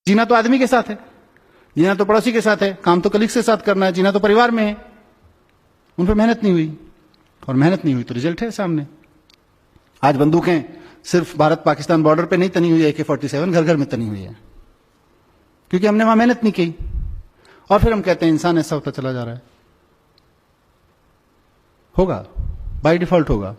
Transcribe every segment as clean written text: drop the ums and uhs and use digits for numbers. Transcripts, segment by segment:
जीना तो आदमी के साथ है, जीना तो पड़ोसी के साथ है, काम तो कलीग के साथ करना है, जीना तो परिवार में है। उन पर मेहनत नहीं हुई, और मेहनत नहीं हुई तो रिजल्ट है सामने। आज बंदूकें सिर्फ भारत पाकिस्तान बॉर्डर पे नहीं तनी हुई है, AK-47 घर घर में तनी हुई है, क्योंकि हमने वहां मेहनत नहीं की। और फिर हम कहते हैं इंसान ऐसा होता चला जा रहा है। होगा, बाय डिफॉल्ट होगा,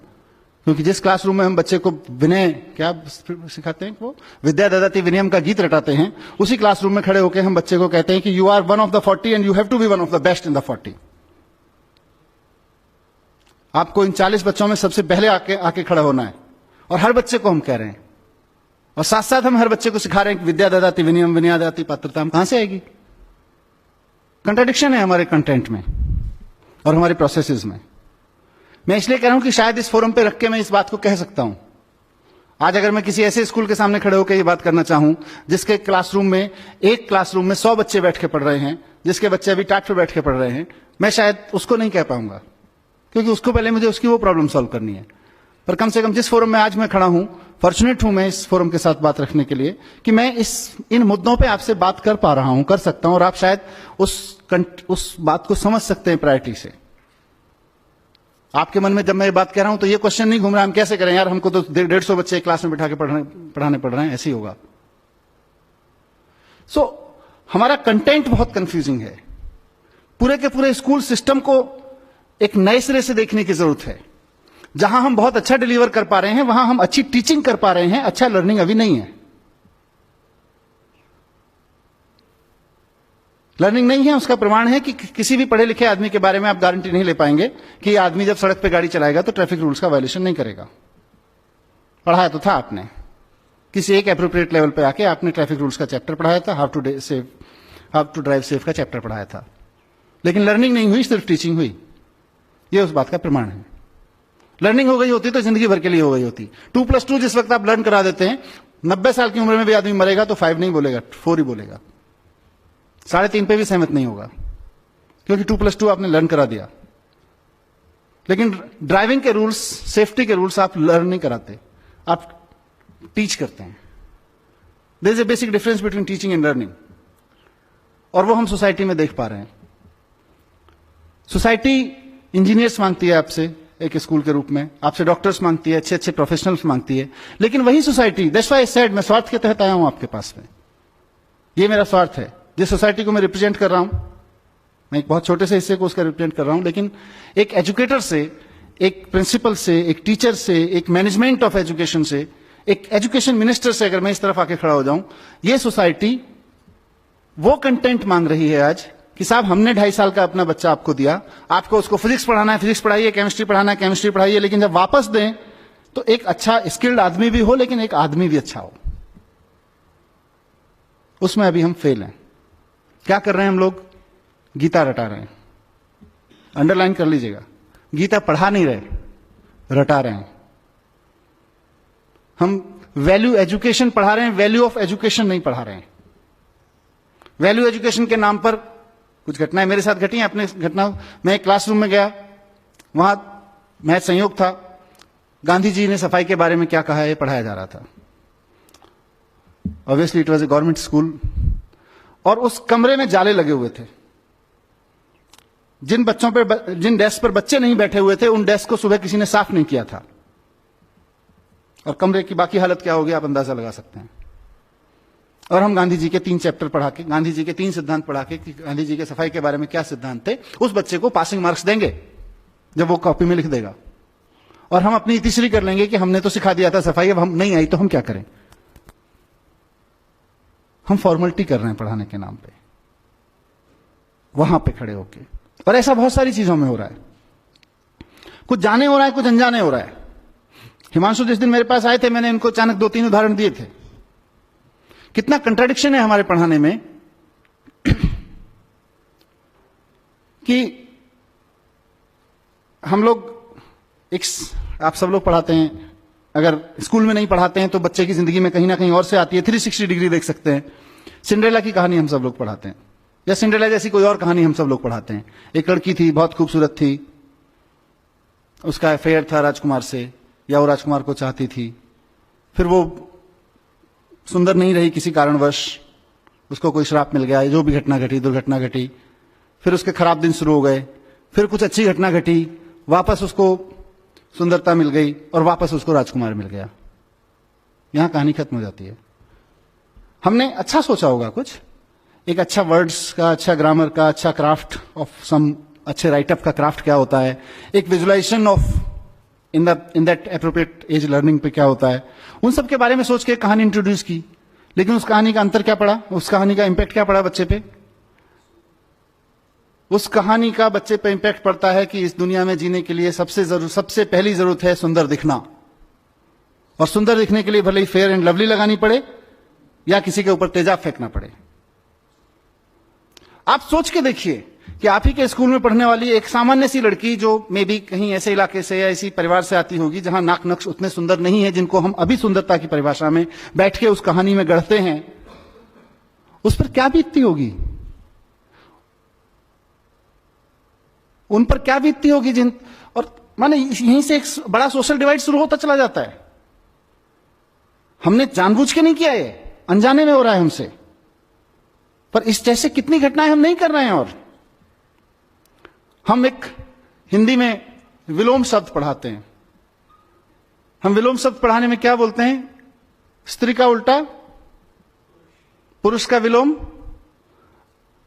क्योंकि जिस क्लासरूम में हम बच्चे को विनय क्या सिखाते हैं, वो विद्या ददाति विनयम का गीत रटाते हैं, उसी क्लासरूम में खड़े होकर हम बच्चे को कहते हैं कि you are one of the 40 and you have to be one of the best in the 40। आपको इन 40 बच्चों में सबसे पहले आके खड़ा होना है, और हर बच्चे को हम कह रहे हैं, और साथ साथ हम हर बच्चे को सिखा रहे हैं कि विद्या ददाति विनयम विनयादति पात्रता कहां से आएगी। कंट्राडिक्शन है हमारे कंटेंट में और हमारे प्रोसेसेस में। मैं इसलिए कह रहा हूं कि शायद इस फोरम पे रख के मैं इस बात को कह सकता हूं। आज अगर मैं किसी ऐसे स्कूल के सामने खड़े होकर ये बात करना चाहूं जिसके क्लासरूम में, एक क्लासरूम में 100 बच्चे बैठ के पढ़ रहे हैं, जिसके बच्चे अभी टाट पे बैठ के पढ़ रहे हैं, मैं शायद उसको नहीं कह पाऊंगा, क्योंकि उसको पहले मुझे उसकी वो प्रॉब्लम सॉल्व करनी है। पर कम से कम जिस फोरम में आज मैं खड़ा हूं, फॉर्चुनेट हूं मैं इस फोरम के साथ बात रखने के लिए कि मैं इन मुद्दों पे आपसे बात कर पा रहा हूं, कर सकता हूं, और आप शायद उस बात को समझ सकते हैं प्रायोरिटी से। आपके मन में जब मैं ये बात कह रहा हूं तो ये क्वेश्चन नहीं घूम रहा हम कैसे करें यार, हमको तो 150 बच्चे क्लास में बिठा के पढ़ाने पड़ रहे हैं, ऐसे ही होगा। हमारा कंटेंट बहुत कंफ्यूजिंग है। पूरे के पूरे स्कूल सिस्टम को एक नए सिरे से देखने की जरूरत है। जहां हम बहुत अच्छा डिलीवर कर पा रहे हैं, वहां हम अच्छी टीचिंग कर पा रहे हैं, अच्छा लर्निंग अभी नहीं है। लर्निंग नहीं है, उसका प्रमाण है कि किसी भी पढ़े लिखे आदमी के बारे में आप गारंटी नहीं ले पाएंगे कि यह आदमी जब सड़क पे गाड़ी चलाएगा तो ट्रैफिक रूल्स का वायलेशन नहीं करेगा। पढ़ाया तो था आपने, किसी एक एप्रोप्रिएट लेवल पे आके आपने ट्रैफिक रूल्स का चैप्टर पढ़ाया था, हाउ टू ड्राइव सेफ का चैप्टर पढ़ाया था, लेकिन लर्निंग नहीं हुई, सिर्फ टीचिंग हुई। यह उस बात का प्रमाण है। लर्निंग हो गई होती तो जिंदगी भर के लिए हो गई होती। 2+2 जिस वक्त आप लर्न करा देते हैं, 90 साल की उम्र में भी आदमी मरेगा तो 5 नहीं बोलेगा, 4 ही बोलेगा, 3.5 पे भी सहमत नहीं होगा, क्योंकि 2+2 आपने लर्न करा दिया। लेकिन ड्राइविंग के रूल्स, सेफ्टी के रूल्स आप लर्न नहीं कराते, आप टीच करते हैं। There is a basic difference between teaching and learning, और वो हम सोसाइटी में देख पा रहे हैं। सोसाइटी इंजीनियर्स मांगती है आपसे एक स्कूल के रूप में, आपसे डॉक्टर्स मांगती है, अच्छे अच्छे प्रोफेशनल्स मांगती है, लेकिन वही society, that's why I said, मैं स्वार्थ के तहत आया हूं आपके पास में, ये मेरा स्वार्थ है। जिस सोसाइटी को मैं रिप्रेजेंट कर रहा हूं, मैं एक बहुत छोटे से हिस्से को उसका रिप्रेजेंट कर रहा हूं, लेकिन एक एजुकेटर से, एक प्रिंसिपल से, एक टीचर से, एक मैनेजमेंट ऑफ एजुकेशन से, एक एजुकेशन मिनिस्टर से अगर मैं इस तरफ आके खड़ा हो जाऊं, ये सोसाइटी वो कंटेंट मांग रही है आज कि साहब हमने 2.5 साल का अपना बच्चा आपको दिया, आपको उसको फिजिक्स पढ़ाना है, फिजिक्स पढ़ाइए, केमिस्ट्री पढ़ाना है, केमिस्ट्री पढ़ाइए, लेकिन जब वापस दें तो एक अच्छा स्किल्ड आदमी भी हो, लेकिन एक आदमी भी अच्छा हो। उसमें अभी हम फेल हैं। क्या कर रहे हैं हम लोग? गीता रटा रहे हैं। अंडरलाइन कर लीजिएगा, गीता पढ़ा नहीं रहे, रटा रहे हैं। हम वैल्यू एजुकेशन पढ़ा रहे हैं, वैल्यू ऑफ एजुकेशन नहीं पढ़ा रहे हैं। वैल्यू एजुकेशन के नाम पर कुछ घटनाएं मेरे साथ घटी हैं। अपने घटना, मैं एक क्लासरूम में गया, वहां मैथ संयोग था, गांधी जी ने सफाई के बारे में क्या कहा है पढ़ाया जा रहा था। Obviously it was a government school, और उस कमरे में जाले लगे हुए थे। जिन डेस्क पर बच्चे नहीं बैठे हुए थे, उन डेस्क को सुबह किसी ने साफ नहीं किया था, और कमरे की बाकी हालत क्या होगी आप अंदाजा लगा सकते हैं। और हम गांधी जी के 3 चैप्टर पढ़ा के, गांधी जी के 3 सिद्धांत पढ़ा के कि गांधी जी के सफाई के बारे में क्या सिद्धांत थे, उस बच्चे को पासिंग मार्क्स देंगे जब वो कॉपी में लिख देगा, और हम अपनी तीसरी कर लेंगे कि हमने तो सिखा दिया था सफाई, अब हम नहीं आई तो हम क्या करें। हम फॉर्मेलिटी कर रहे हैं पढ़ाने के नाम पे, वहां पे खड़े होके। और ऐसा बहुत सारी चीजों में हो रहा है, कुछ जाने हो रहा है, कुछ अनजाने हो रहा है। हिमांशु जिस दिन मेरे पास आए थे, मैंने इनको अचानक 2-3 उदाहरण दिए थे। कितना कंट्राडिक्शन है हमारे पढ़ाने में कि हम लोग आप सब लोग पढ़ाते हैं, अगर स्कूल में नहीं पढ़ाते हैं तो बच्चे की जिंदगी में कहीं ना कहीं और से आती है। 360 डिग्री देख सकते हैं। सिंड्रेला की कहानी हम सब लोग पढ़ाते हैं, या सिंड्रेला जैसी कोई और कहानी हम सब लोग पढ़ाते हैं। एक लड़की थी, बहुत खूबसूरत थी, उसका अफेयर था राजकुमार से, या वो राजकुमार को चाहती थी, फिर वो सुंदर नहीं रही किसी कारणवश, उसको कोई श्राप मिल गया, जो भी घटना घटी, दुर्घटना घटी, फिर उसके खराब दिन शुरू हो गए, फिर कुछ अच्छी घटना घटी, वापस उसको सुंदरता मिल गई और वापस उसको राजकुमार मिल गया। यहां कहानी खत्म हो जाती है। हमने अच्छा सोचा होगा कुछ, एक अच्छा वर्ड्स का, अच्छा ग्रामर का, अच्छा क्राफ्ट ऑफ सम, अच्छे राइटअप का क्राफ्ट क्या होता है, एक visualization of in that appropriate age learning पे क्या होता है, उन सब के बारे में सोच के कहानी इंट्रोड्यूस की। लेकिन उस कहानी का अंतर क्या पड़ा, उस कहानी का इंपैक्ट क्या पड़ा बच्चे पे? उस कहानी का बच्चे पे इंपैक्ट पड़ता है कि इस दुनिया में जीने के लिए सबसे पहली जरूरत है सुंदर दिखना, और सुंदर दिखने के लिए भले ही फेयर एंड लवली लगानी पड़े या किसी के ऊपर तेजाब फेंकना पड़े। आप सोच के देखिए कि आप ही के स्कूल में पढ़ने वाली एक सामान्य सी लड़की, जो मे बी कहीं ऐसे इलाके से या ऐसी परिवार से आती होगी जहां नाक नक्श उतने सुंदर नहीं है जिनको हम अभी सुंदरता की परिभाषा में बैठ के उस कहानी में गढ़ते हैं, उस पर क्या बीतती होगी, उन पर क्या बीतती होगी जिन, और माने यहीं से एक बड़ा सोशल डिवाइड शुरू होता चला जाता है। हमने जानबूझ के नहीं किया, ये अनजाने में हो रहा है हमसे, पर इस जैसे कितनी घटनाएं हम नहीं कर रहे हैं। और हम एक हिंदी में विलोम शब्द पढ़ाते हैं। हम विलोम शब्द पढ़ाने में क्या बोलते हैं? स्त्री का उल्टा पुरुष का विलोम,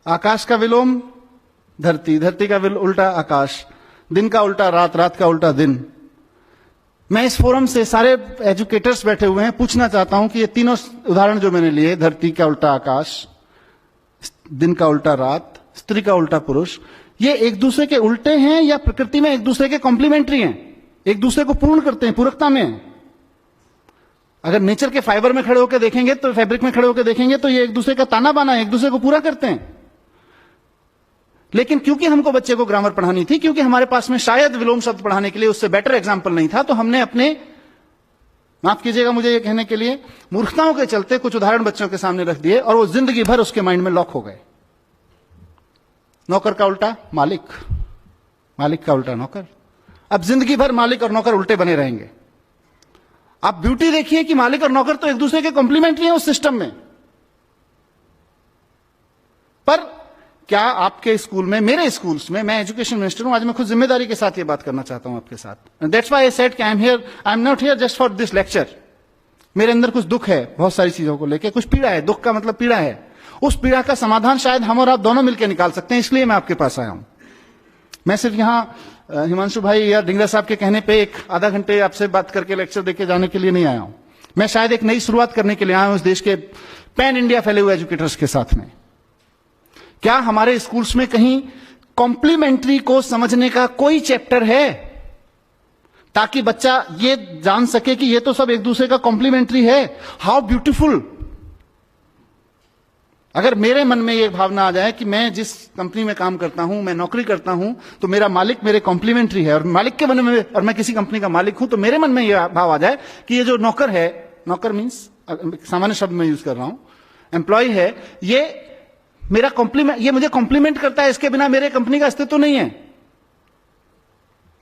आकाश का विलोम धरती, धरती का उल्टा आकाश, दिन का उल्टा रात, रात का उल्टा दिन। मैं इस फोरम से सारे एजुकेटर्स बैठे हुए हैं, पूछना चाहता हूं कि ये तीनों उदाहरण जो मैंने लिए, धरती का उल्टा आकाश, दिन का उल्टा रात, स्त्री का उल्टा पुरुष, ये एक दूसरे के उल्टे हैं या प्रकृति में एक दूसरे के कॉम्प्लीमेंट्री हैं, एक दूसरे को पूर्ण करते हैं, पूरकता में हैं? अगर नेचर के फाइबर में खड़े होकर देखेंगे, तो फैब्रिक में खड़े होकर देखेंगे, तो ये एक दूसरे का ताना बाना है, एक दूसरे को पूरा करते हैं। लेकिन क्योंकि हमको बच्चे को ग्रामर पढ़ानी थी, क्योंकि हमारे पास में शायद विलोम शब्द पढ़ाने के लिए उससे बेटर एग्जाम्पल नहीं था, तो हमने अपने, माफ कीजिएगा मुझे ये कहने के लिए, मूर्खताओं के चलते कुछ उदाहरण बच्चों के सामने रख दिए और वो जिंदगी भर उसके माइंड में लॉक हो गए। नौकर का उल्टा मालिक, मालिक का उल्टा नौकर। अब जिंदगी भर मालिक और नौकर उल्टे बने रहेंगे। आप ब्यूटी देखिए कि मालिक और नौकर तो एक दूसरे के कॉम्प्लीमेंट्री हैं उस सिस्टम में, पर क्या आपके स्कूल में, मेरे स्कूल्स में, मैं एजुकेशन मिनिस्टर हूं, आज मैं खुद जिम्मेदारी के साथ ये बात करना चाहता हूं आपके साथ। दैट्स व्हाई आई सेड कि I am not here just for this lecture. मेरे अंदर कुछ दुख है बहुत सारी चीजों को लेकर, कुछ पीड़ा है, दुख का मतलब पीड़ा है। उस पीड़ा का समाधान शायद हम और आप दोनों मिलकर निकाल सकते हैं, इसलिए मैं आपके पास आया हूं। मैं सिर्फ यहां हिमांशु भाई या डिंगरा साहब के कहने पे एक आधा घंटे आपसे बात करके लेक्चर देके जाने के लिए नहीं आया हूं। मैं शायद एक नई शुरुआत करने के लिए आया हूं इस देश के पैन इंडिया फैले हुए एजुकेटर्स के साथ में। क्या हमारे स्कूल्स में कहीं कॉम्प्लीमेंट्री को समझने का कोई चैप्टर है, ताकि बच्चा ये जान सके कि ये तो सब एक दूसरे का कॉम्प्लीमेंट्री है? How beautiful. अगर मेरे मन में ये भावना आ जाए कि मैं जिस कंपनी में काम करता हूं, मैं नौकरी करता हूं, तो मेरा मालिक मेरे कॉम्प्लीमेंट्री है, और मालिक के मन में, और मैं किसी कंपनी का मालिक हूं, तो मेरे मन में यह भाव आ जाए कि ये जो नौकर है, नौकर मीन्स सामान्य शब्द में यूज कर रहा हूं, एम्प्लॉय है, ये मेरा कॉम्प्लीमेंट, ये मुझे कॉम्प्लीमेंट करता है, इसके बिना मेरे कंपनी का अस्तित्व नहीं है,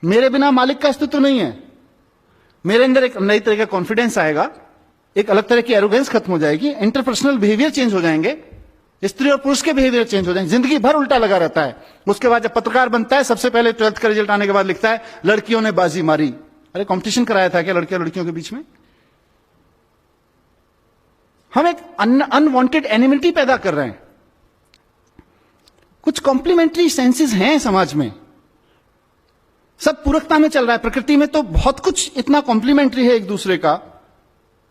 मेरे बिना मालिक का अस्तित्व नहीं है। मेरे अंदर एक नई तरह का कॉन्फिडेंस आएगा, एक अलग तरह की एरोगेंस खत्म हो जाएगी, इंटरपर्सनल बिहेवियर चेंज हो जाएंगे, स्त्री और पुरुष के बिहेवियर चेंज हो जाएंगे। जिंदगी भर उल्टा लगा रहता है। उसके बाद जब पत्रकार बनता है, सबसे पहले 12th का रिजल्ट आने के बाद लिखता है लड़कियों ने बाजी मारी। अरे कंपटीशन कराया था क्या लड़के और लड़कियों के बीच में? हम एक अनवांटेड एनिमिटी पैदा कर रहे हैं। कुछ कॉम्प्लीमेंट्री सेंसेस हैं समाज में, सब पूरकता में चल रहा है। प्रकृति में तो बहुत कुछ इतना कॉम्प्लीमेंट्री है एक दूसरे का।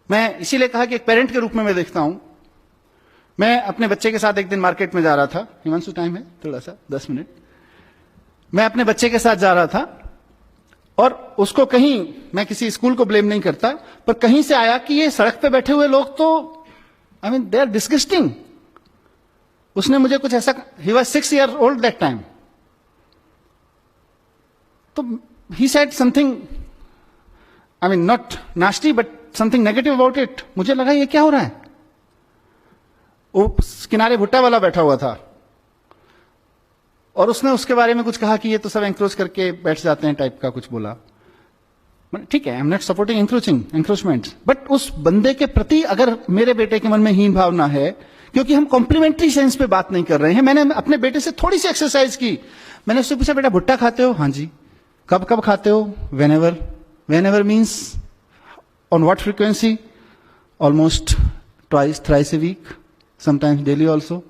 मैं इसीलिए कहा कि एक पेरेंट के रूप में मैं देखता हूं। मैं अपने बच्चे के साथ एक दिन मार्केट में जा रहा था। हिमांशु टाइम है थोड़ा सा 10 मिनट। मैं अपने बच्चे के साथ जा रहा था और उसको कहीं, मैं किसी स्कूल को ब्लेम नहीं करता, पर कहीं से आया कि ये सड़क पे बैठे हुए लोग तो I mean they are disgusting. उसने मुझे कुछ ऐसा, he was 6 years old that time, तो he said something, I mean not nasty but something negative about it. मुझे लगा ये क्या हो रहा है। वो किनारे भुट्टा वाला बैठा हुआ था और उसने उसके बारे में कुछ कहा कि ये तो सब एंक्रोच करके बैठ जाते हैं टाइप का कुछ बोला। ठीक है, I am not supporting encroachment, but उस बंदे के प्रति अगर मेरे बेटे के मन में हीन भावना है क्योंकि हम कॉम्प्लीमेंट्री सेंस पे बात नहीं कर रहे हैं। मैंने अपने बेटे से थोड़ी सी एक्सरसाइज की, मैंने उससे पूछा बेटा भुट्टा खाते हो? हाँ जी। कब कब खाते हो? Whenever. Whenever means on what frequency? Almost twice thrice a week, sometimes daily also.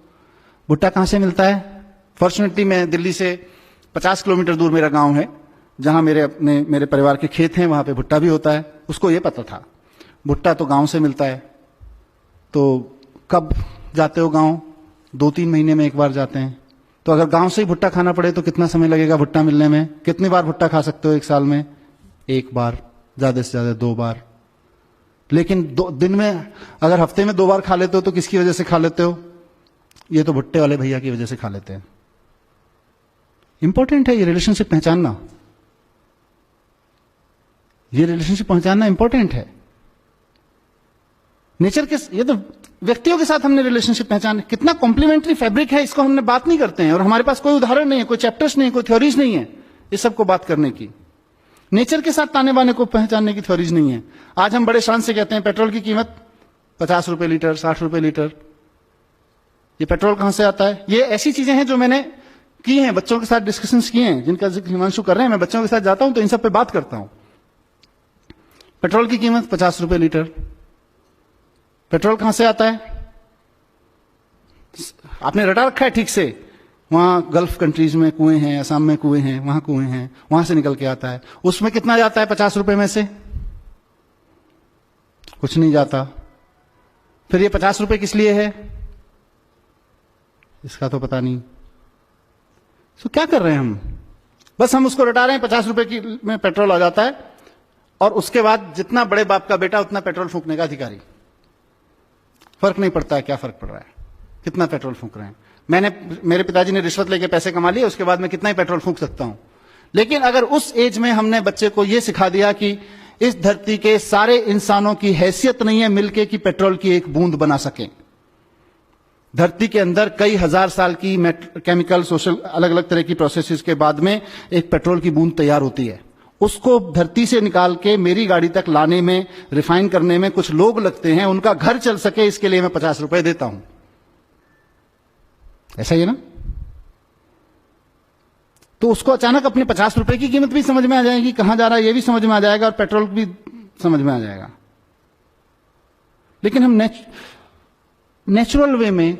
भुट्टा कहां से मिलता है? फॉर्चुनेटली मैं दिल्ली से 50 किलोमीटर दूर मेरा गांव है, जहां मेरे परिवार के खेत हैं, वहां पे भुट्टा भी होता है। उसको ये पता था भुट्टा तो गांव से मिलता है। तो कब जाते हो गांव? 2-3 महीने में एक बार जाते हैं। तो अगर गांव से ही भुट्टा खाना पड़े तो कितना समय लगेगा भुट्टा मिलने में? कितनी बार भुट्टा खा सकते हो एक साल में? 1 बार, ज्यादा से ज्यादा 2 बार। लेकिन दिन में अगर हफ्ते में 2 बार खा लेते हो तो किसकी वजह से खा लेते हो? ये तो भुट्टे वाले भैया की वजह से खा लेते हैं। इंपॉर्टेंट है ये रिलेशनशिप पहचानना, ये रिलेशनशिप पहचानना इंपॉर्टेंट है। नेचर के, ये तो व्यक्तियों के साथ हमने रिलेशनशिप पहचान, कितना कॉम्प्लीमेंट्री फैब्रिक है, इसको हमने बात नहीं करते हैं। और हमारे पास कोई उदाहरण नहीं है, कोई चैप्टर्स नहीं है, कोई थ्योरीज नहीं है इस सबको बात करने की। नेचर के साथ ताने बाने को पहचानने की थ्योरीज नहीं है। आज हम बड़े शान से कहते हैं पेट्रोल की कीमत 50 रुपए लीटर, 60 रुपए लीटर। ये पेट्रोल कहां से आता है? ये ऐसी चीजें हैं जो मैंने की हैं, बच्चों के साथ डिस्कशंस किए हैं, जिनका जिक्र हिमांशु कर रहे हैं। मैं बच्चों के साथ जाता हूं तो इन सब पे बात करता हूं। पेट्रोल की कीमत 50 रुपए लीटर। पेट्रोल कहां से आता है? आपने रटा रखा है ठीक से, वहां गल्फ कंट्रीज में कुएं हैं, असम में कुएं हैं, वहां कुएं हैं, वहां से निकल के आता है। उसमें कितना जाता है 50 रुपए में से? कुछ नहीं जाता। फिर ये 50 रुपए किस लिए है? इसका तो पता नहीं। तो क्या कर रहे हैं हम? बस हम उसको रटा रहे हैं, 50 रुपए की में पेट्रोल आ जाता है, और उसके बाद जितना बड़े बाप का बेटा उतना पेट्रोल फूंकने का अधिकारी। फर्क नहीं पड़ता है क्या फर्क पड़ रहा है, कितना पेट्रोल फूंक रहे हैं। मेरे पिताजी ने रिश्वत लेके पैसे कमा लिए, उसके बाद मैं कितना ही पेट्रोल फूंक सकता हूं। लेकिन अगर उस एज में हमने बच्चे को यह सिखा दिया कि इस धरती के सारे इंसानों की हैसियत नहीं है मिलके कि पेट्रोल की एक बूंद बना सकें। धरती के अंदर कई हजार साल की केमिकल, सोशल, अलग अलग तरह की प्रोसेसेस के बाद में एक पेट्रोल की बूंद तैयार होती है। उसको धरती से निकाल के मेरी गाड़ी तक लाने में, रिफाइन करने में कुछ लोग लगते हैं, उनका घर चल सके इसके लिए मैं 50 रुपए देता हूं। ऐसा ही है ना? तो उसको अचानक अपने 50 रुपए की कीमत भी समझ में आ जाएगी, कहां जा रहा है ये भी समझ में आ जाएगा, और पेट्रोल भी समझ में आ जाएगा। लेकिन हम नेचुरल वे में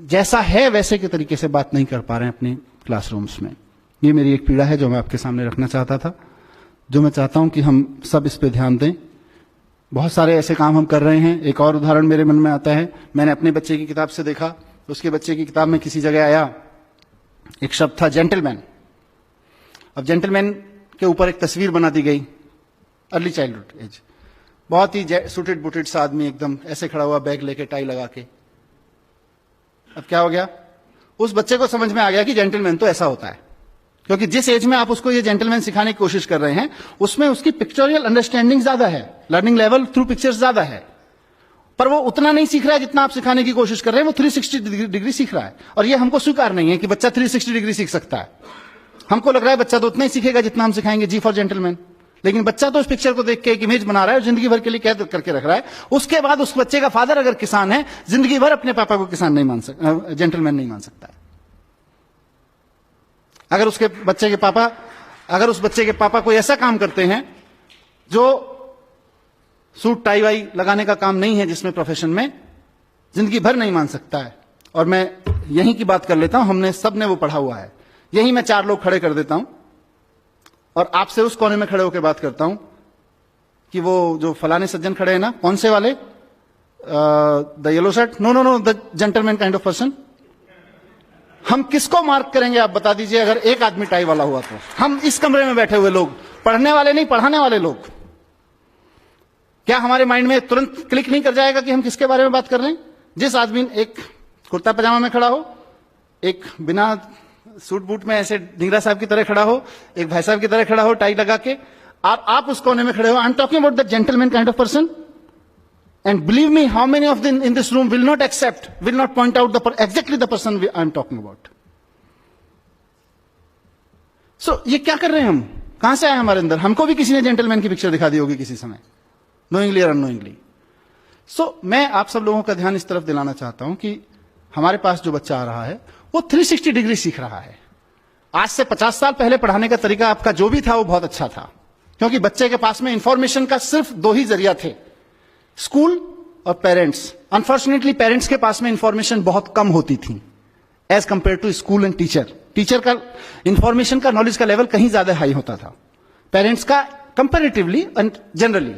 जैसा है वैसे के तरीके से बात नहीं कर पा रहे हैं अपने क्लासरूम्स में। ये मेरी एक पीड़ा है जो मैं आपके सामने रखना चाहता था, जो मैं चाहता हूं कि हम सब इस पे ध्यान दें। बहुत सारे ऐसे काम हम कर रहे हैं। एक और उदाहरण मेरे मन में आता है, मैंने अपने बच्चे की किताब से देखा, उसके बच्चे की किताब में किसी जगह आया एक शब्द था जेंटलमैन। अब जेंटलमैन के ऊपर एक तस्वीर बना दी गई, अर्ली चाइल्डहुड एज, बहुत ही सूटेड बुटेड सा आदमी, एकदम ऐसे खड़ा हुआ, बैग लेके, टाई लगा के। अब क्या हो गया? उस बच्चे को समझ में आ गया कि जेंटलमैन तो ऐसा होता है, क्योंकि जिस एज में आप उसको ये जेंटलमैन सिखाने की कोशिश कर रहे हैं उसमें उसकी पिक्चोरियल अंडरस्टैंडिंग ज्यादा है, लर्निंग लेवल थ्रू पिक्चर्स ज्यादा है, पर वो उतना नहीं सीख रहा है जितना आप सिखाने की कोशिश कर रहे हैं। वो 360 डिग्री सीख रहा है, और ये हमको स्वीकार नहीं है कि बच्चा 360 डिग्री सीख सकता है। हमको लग रहा है बच्चा तो उतना ही सीखेगा जितना हम सिखाएंगे जी फॉर जेंटलमैन। लेकिन बच्चा तो उस पिक्चर को देख के एक इमेज बना रहा है और जिंदगी भर के लिए कैद करके रख रहा है। उसके बाद उस बच्चे का फादर अगर किसान है, जिंदगी भर अपने पापा को किसान नहीं मान सकता, जेंटलमैन नहीं मान सकता है। अगर उस बच्चे के पापा कोई ऐसा काम करते हैं जो सूट टाई वाई लगाने का काम नहीं है, जिसमें प्रोफेशन में, जिंदगी भर नहीं मान सकता है। और मैं यहीं की बात कर लेता हूं, हमने सबने वो पढ़ा हुआ है। यहीं मैं 4 लोग खड़े कर देता हूं और आपसे उस कोने में खड़े होकर बात करता हूं कि वो जो फलाने सज्जन खड़े हैं ना, कौन से वाले, the yellow shirt, no, the gentleman kind of person. हम किसको मार्क करेंगे आप बता दीजिए अगर एक आदमी टाई वाला हुआ तो? हम इस कमरे में बैठे हुए लोग, पढ़ने वाले नहीं, पढ़ाने वाले लोग, क्या हमारे माइंड में तुरंत क्लिक नहीं कर जाएगा कि हम किसके बारे में बात कर रहे हैं? जिस आदमी एक कुर्ता पजामा में खड़ा हो, एक बिना सूट बूट में ऐसे ढिंगरा साहब की तरह खड़ा हो, एक भाई साहब की तरह खड़ा हो टाई लगा के, आप उस कोने में खड़े हो। I am talking about the gentleman kind of person. And believe me, how many of them in this room will not accept, will not point out exactly the person I am talking about. So, ये क्या कर रहे हैं हम? कहां से आए हमारे अंदर? हमको भी किसी ने जेंटलमैन की पिक्चर दिखा दी होगी किसी समय, नोइंगली और अननोइंगली। सो मैं आप सब लोगों का ध्यान इस तरफ दिलाना चाहता हूं कि हमारे पास जो बच्चा आ रहा है वो 360 डिग्री सीख रहा है। आज से 50 साल पहले पढ़ाने का तरीका आपका जो भी था वो बहुत अच्छा था, क्योंकि बच्चे के पास में इंफॉर्मेशन का सिर्फ दो ही जरिया थे, स्कूल और पेरेंट्स। अनफॉर्चुनेटली पेरेंट्स के पास में इंफॉर्मेशन बहुत कम होती थी as compare to school and teacher. Teacher का इंफॉर्मेशन का, नॉलेज का लेवल कहीं ज्यादा हाई होता था, पेरेंट्स का comparatively and generally,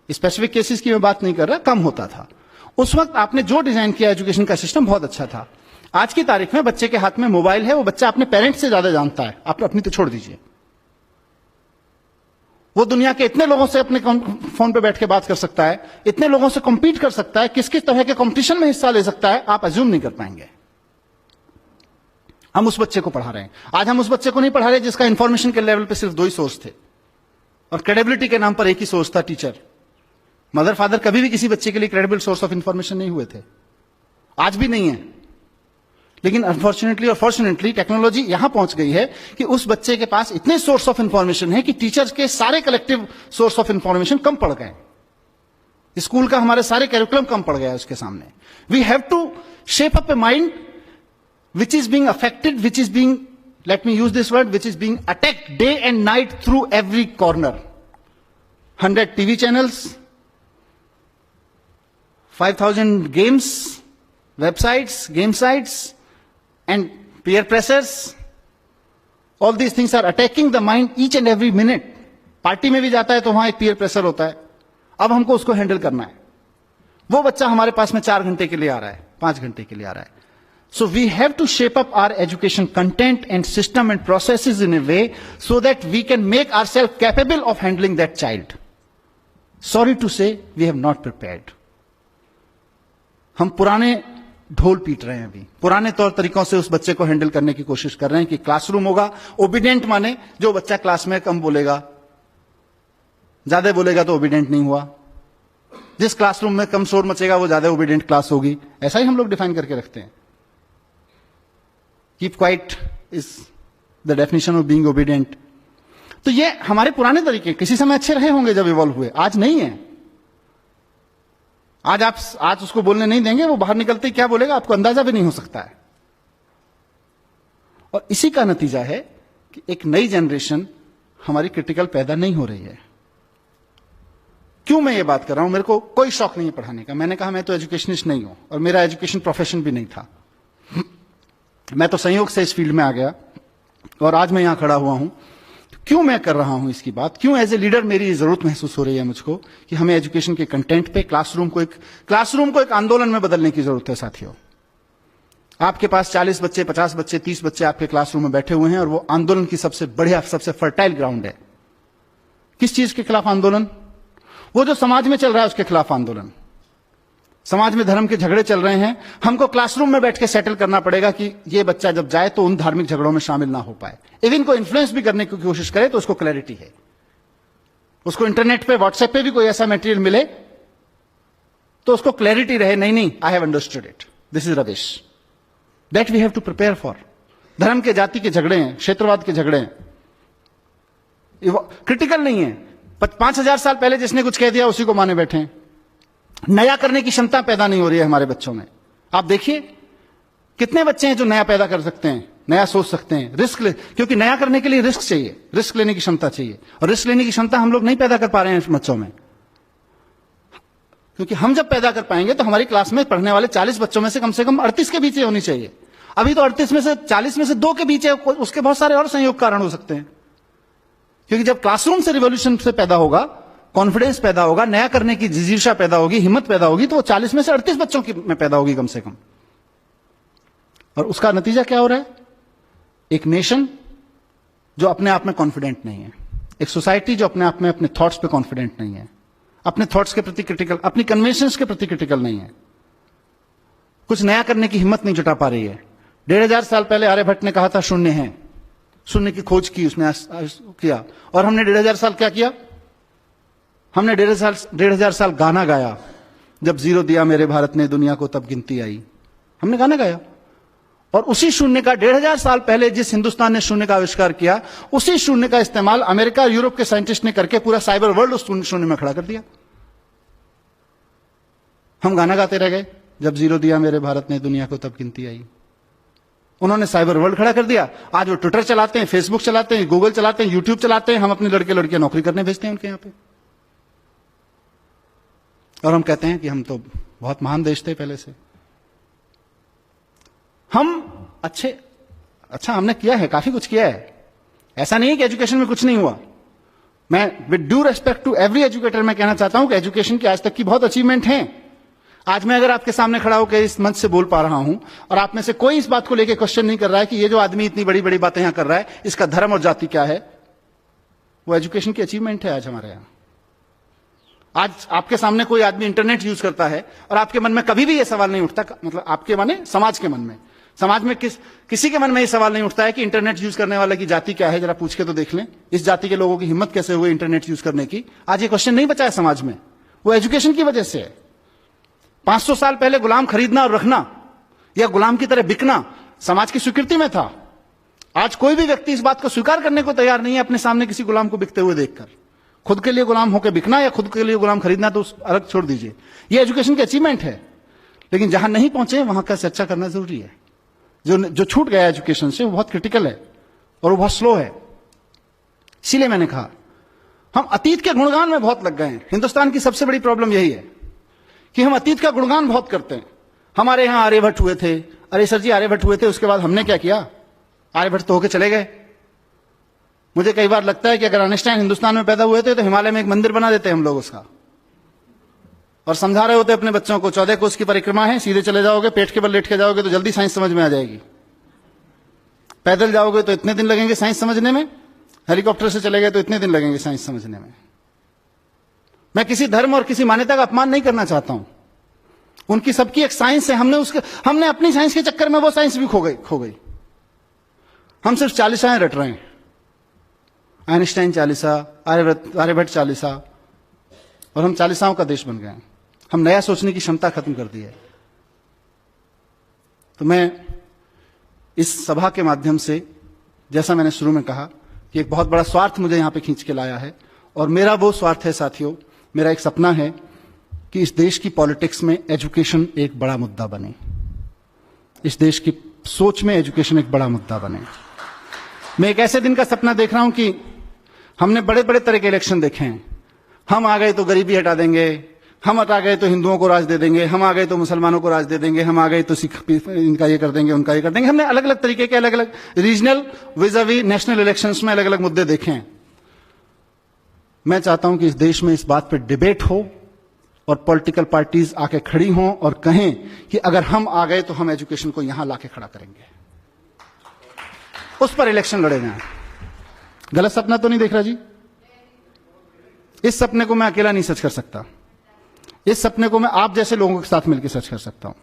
specific cases की मैं बात नहीं कर रहा, कम होता था। उस वक्त आपने जो डिजाइन किया एजुकेशन का सिस्टम बहुत अच्छा था। आज की तारीख में बच्चे के हाथ में मोबाइल है, वो बच्चा अपने पेरेंट्स से ज्यादा जानता है, आप अपनी तो छोड़ दीजिए। वो दुनिया के इतने लोगों से अपने फोन पे बैठ के बात कर सकता है, इतने लोगों से कॉम्पीट कर सकता है, किस किस तरह के कंपटीशन में हिस्सा ले सकता है, आप अज्यूम नहीं कर पाएंगे। हम उस बच्चे को पढ़ा रहे हैं। आज हम उस बच्चे को नहीं पढ़ा रहे जिसका इंफॉर्मेशन के लेवल पे सिर्फ दो ही सोर्स थे और क्रेडिबिलिटी के नाम पर एक ही सोर्स था, टीचर। मदर फादर कभी भी किसी बच्चे के लिए क्रेडिबल सोर्स ऑफ इंफॉर्मेशन नहीं हुए थे, आज भी नहीं है। लेकिन अनफॉर्चुनेटली और फॉर्चुनेटली टेक्नोलॉजी यहां पहुंच गई है कि उस बच्चे के पास इतने सोर्स ऑफ इंफॉर्मेशन है कि टीचर्स के सारे कलेक्टिव सोर्स ऑफ इंफॉर्मेशन कम पड़ गए। स्कूल का हमारे सारे कैरिकुलम कम पड़ गया है उसके सामने। We have to shape up a mind which is being affected, which is being, let me use this word, which is being attacked day and night through every corner. 100 TV channels, 5,000 games, websites, game sites, and peer pressures. All these things are attacking the mind each and every minute. Party में भी जाता है तो वहां एक peer pressure होता है, अब हमको उसको हैंडल करना है। वो बच्चा हमारे पास में 4 घंटे के लिए आ रहा है, 5 घंटे के लिए आ रहा है। So we have to shape up our education content and system and processes in a way so that we can make ourselves capable of handling that child. Sorry to say, we have not prepared. हम पुराने ढोल पीट रहे हैं अभी, पुराने तौर तरीकों से उस बच्चे को हैंडल करने की कोशिश कर रहे हैं कि क्लासरूम होगा, ओबीडियंट माने जो बच्चा क्लास में कम बोलेगा, ज्यादा बोलेगा तो ओबीडियंट नहीं हुआ, जिस क्लासरूम में कम शोर मचेगा वो ज्यादा ओबीडियंट क्लास होगी। ऐसा ही हम लोग डिफाइन करके रखते हैं। Keep quiet is the definition of being obedient. तो ये हमारे पुराने तरीके किसी समय अच्छे रहे होंगे जब इवॉल्व हुए, आज नहीं है। आज उसको बोलने नहीं देंगे, वो बाहर निकलते ही क्या बोलेगा आपको अंदाजा भी नहीं हो सकता है। और इसी का नतीजा है कि एक नई जनरेशन हमारी क्रिटिकल पैदा नहीं हो रही है। क्यों मैं ये बात कर रहा हूं? मेरे को कोई शौक नहीं है पढ़ाने का। मैंने कहा मैं तो एजुकेशनिस्ट नहीं हूं और मेरा एजुकेशन प्रोफेशन भी नहीं था। मैं तो संयोग से इस फील्ड में आ गया और आज मैं यहां खड़ा हुआ हूं। क्यों मैं कर रहा हूं इसकी बात? क्यों एज ए लीडर मेरी जरूरत महसूस हो रही है मुझको कि हमें एजुकेशन के कंटेंट पे क्लासरूम को एक आंदोलन में बदलने की जरूरत है। साथियों, आपके पास 40 बच्चे, 50 बच्चे, 30 बच्चे आपके क्लासरूम में बैठे हुए हैं और वो आंदोलन की सबसे बढ़िया, सबसे फर्टाइल ग्राउंड है। किस चीज के खिलाफ आंदोलन? वो जो समाज में चल रहा है उसके खिलाफ आंदोलन। समाज में धर्म के झगड़े चल रहे हैं, हमको क्लासरूम में बैठ के सेटल करना पड़ेगा कि ये बच्चा जब जाए तो उन धार्मिक झगड़ों में शामिल ना हो पाए। इवन को इन्फ्लुएंस भी करने की कोशिश करे तो उसको क्लैरिटी है, उसको इंटरनेट पे, व्हाट्सएप पे भी कोई ऐसा मटेरियल मिले तो उसको क्लैरिटी रहे, नहीं I have understood it, this is rubbish. That we have to prepare for. धर्म के, जाति के झगड़े हैं, क्षेत्रवाद के झगड़े हैं, क्रिटिकल नहीं है। 5000 साल पहले जिसने कुछ कह दिया उसी को माने बैठे हैं। नया करने की क्षमता पैदा नहीं हो रही है हमारे बच्चों में। आप देखिए कितने बच्चे हैं जो नया पैदा कर सकते हैं, नया सोच सकते हैं, क्योंकि नया करने के लिए रिस्क चाहिए, रिस्क लेने की क्षमता चाहिए, और रिस्क लेने की क्षमता हम लोग नहीं पैदा कर पा रहे हैं बच्चों में। क्योंकि हम जब पैदा कर पाएंगे तो हमारी क्लास में पढ़ने वाले 40 बच्चों में से कम 38 के बीच होनी चाहिए। अभी तो 38 में से 40 में से 2 के बीच है, उसके बहुत सारे और संयोग कारण हो सकते हैं। क्योंकि जब क्लासरूम से रिवॉल्यूशन से पैदा होगा, कॉन्फिडेंस पैदा होगा, नया करने की जिजीशा पैदा होगी, हिम्मत पैदा होगी, तो वो 40 में से 38 बच्चों की में पैदा होगी कम से कम। और उसका नतीजा क्या हो रहा है? एक नेशन जो अपने आप में कॉन्फिडेंट नहीं है, एक सोसाइटी जो अपने आप में अपने थॉट्स पे कॉन्फिडेंट नहीं है, अपने थॉट्स के प्रति क्रिटिकल, अपनी कन्वेंशंस के प्रति क्रिटिकल नहीं है, कुछ नया करने की हिम्मत नहीं जुटा पा रही है। 1500 साल पहले आर्यभट्ट ने कहा था शून्य है, शून्य की खोज की उसने किया, और हमने 1500 साल क्या किया? हमने 1500 साल गाना गाया, जब जीरो दिया मेरे भारत ने दुनिया को तब गिनती आई। हमने गाना गाया, और उसी शून्य का 1500 साल पहले जिस हिंदुस्तान ने शून्य का आविष्कार किया, उसी शून्य का इस्तेमाल अमेरिका और यूरोप के साइंटिस्ट ने करके पूरा साइबर वर्ल्ड उस शून्य में खड़ा कर दिया। हम गाना गाते रह गए, जब जीरो दिया मेरे भारत ने दुनिया को तब गिनती आई। उन्होंने साइबर वर्ल्ड खड़ा कर दिया। आज वो ट्विटर चलाते हैं, फेसबुक चलाते हैं, गूगल चलाते हैं, यूट्यूब चलाते हैं। हम अपने लड़के लड़कियां नौकरी करने भेजते हैं उनके यहां पे, और हम कहते हैं कि हम तो बहुत महान देश थे पहले से। हम अच्छा हमने किया है, काफी कुछ किया है। ऐसा नहीं है कि एजुकेशन में कुछ नहीं हुआ। मैं with due respect to every educator मैं कहना चाहता हूं कि एजुकेशन की आज तक की बहुत अचीवमेंट हैं। आज मैं अगर आपके सामने खड़ा होकर इस मंच से बोल पा रहा हूं और आप में से कोई इस बात को लेकर क्वेश्चन नहीं कर रहा है कि ये जो आदमी इतनी बड़ी बड़ी बातें यहां कर रहा है इसका धर्म और जाति क्या है, वो एजुकेशन की अचीवमेंट है आज हमारे यहां। आज आपके सामने कोई आदमी इंटरनेट यूज करता है और आपके मन में कभी भी यह सवाल नहीं उठता, मतलब आपके माने समाज के मन में, समाज में किसी के मन में यह सवाल नहीं उठता है कि इंटरनेट यूज करने वाले की जाति क्या है, जरा पूछ के तो देख लें। इस जाति के लोगों की हिम्मत कैसे हुई इंटरनेट यूज करने की? आज ये क्वेश्चन नहीं बचा है समाज में, वो एजुकेशन की वजह से है। 500 साल पहले गुलाम खरीदना और रखना या गुलाम की तरह बिकना समाज की स्वीकृति में था। आज कोई भी व्यक्ति इस बात को स्वीकार करने को तैयार नहीं है अपने सामने किसी गुलाम को बिकते हुए देखकर। खुद के लिए गुलाम होकर बिकना या खुद के लिए गुलाम खरीदना तो अलग छोड़ दीजिए, ये एजुकेशन की अचीवमेंट है। लेकिन जहां नहीं पहुंचे वहां का चर्चा करना जरूरी है। जो छूट गया एजुकेशन से वो बहुत क्रिटिकल है और वो बहुत स्लो है। इसीलिए मैंने कहा हम अतीत के गुणगान में बहुत लग गए हैं। हिंदुस्तान की सबसे बड़ी प्रॉब्लम यही है कि हम अतीत का गुणगान बहुत करते हैं। हमारे यहां आर्यभट्ट हुए थे, अरे सर जी आर्यभट्ट हुए थे, उसके बाद हमने क्या किया? आर्यभट्ट तो होके चले गए। मुझे कई बार लगता है कि अगर आइंस्टाइन हिंदुस्तान में पैदा हुए थे तो हिमालय में एक मंदिर बना देते हम लोग उसका, और समझा रहे होते अपने बच्चों को 14 कोस की परिक्रमा है, सीधे चले जाओगे, पेट के बल लेट के जाओगे तो जल्दी साइंस समझ में आ जाएगी। पैदल जाओगे तो इतने दिन लगेंगे साइंस समझने में, हेलीकॉप्टर से चले गए तो इतने दिन लगेंगे साइंस समझने में। मैं किसी धर्म और किसी मान्यता का अपमान नहीं करना चाहता हूं, उनकी सबकी एक साइंस है। हमने अपनी साइंस के चक्कर में वो साइंस भी खो गई। हम सिर्फ 40 रट रहे हैं, आइंस्टाइन 40, आर्यभट्ट 40, और हम 40 का देश बन गए हैं। हम नया सोचने की क्षमता खत्म कर दी है। तो मैं इस सभा के माध्यम से, जैसा मैंने शुरू में कहा कि एक बहुत बड़ा स्वार्थ मुझे यहां पे खींच के लाया है, और मेरा वो स्वार्थ है साथियों, मेरा एक सपना है कि इस देश की पॉलिटिक्स में एजुकेशन एक बड़ा मुद्दा बने। इस देश की सोच में एजुकेशन एक बड़ा मुद्दा बने। मैं एक ऐसे दिन का सपना देख रहा हूं कि हमने बड़े बड़े तरह के इलेक्शन देखे हैं। हम आ गए तो गरीबी हटा देंगे, हम हटा गए तो हिंदुओं को राज दे देंगे, हम आ गए तो मुसलमानों को राज दे देंगे, हम आ गए तो सिख इनका ये कर देंगे, उनका ये कर देंगे। हमने अलग अलग तरीके के अलग अलग रीजनल विज़ावी नेशनल इलेक्शंस में अलग अलग मुद्दे देखे हैं। मैं चाहता हूं कि इस देश में इस बात पर डिबेट हो और पॉलिटिकल पार्टीज आके खड़ी हों और कहें कि अगर हम आ गए तो हम एजुकेशन को यहां लाके खड़ा करेंगे, उस पर इलेक्शन लड़े जाएं। गलत सपना तो नहीं देख रहा जी? इस सपने को मैं अकेला नहीं सच कर सकता, इस सपने को मैं आप जैसे लोगों के साथ मिलकर सच कर सकता हूं।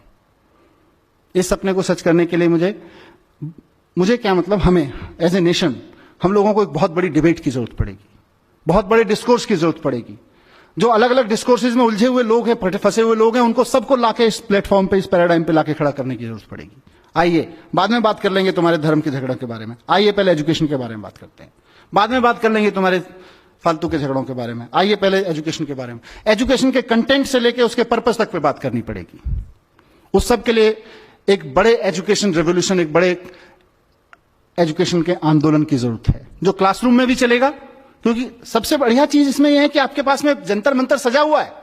इस सपने को सच करने के लिए मुझे क्या मतलब, हमें एज ए नेशन हम लोगों को एक बहुत बड़ी डिबेट की जरूरत पड़ेगी, बहुत बड़े डिस्कोर्स की जरूरत पड़ेगी। जो अलग अलग डिस्कोर्सेज में उलझे हुए लोग हैं, फंसे हुए लोग हैं, उनको सबको लाके इस प्लेटफॉर्म पे, इस पैराडाइम पे लाके खड़ा करने की जरूरत पड़ेगी। आइए बाद में बात कर लेंगे तुम्हारे धर्म के झगड़ों के बारे में, आइए पहले एजुकेशन के बारे में बात करते हैं। बाद में बात कर लेंगे तुम्हारे फालतू के झगड़ों के बारे में, आइए पहले एजुकेशन के बारे में। एजुकेशन के कंटेंट से लेके उसके पर्पस तक पे बात करनी पड़ेगी। उस सब के लिए एक बड़े एजुकेशन रेवोल्यूशन, एक बड़े एजुकेशन के आंदोलन की जरूरत है, जो क्लासरूम में भी चलेगा। क्योंकि सबसे बढ़िया चीज इसमें यह है कि आपके पास में जंतर मंतर सजा हुआ है।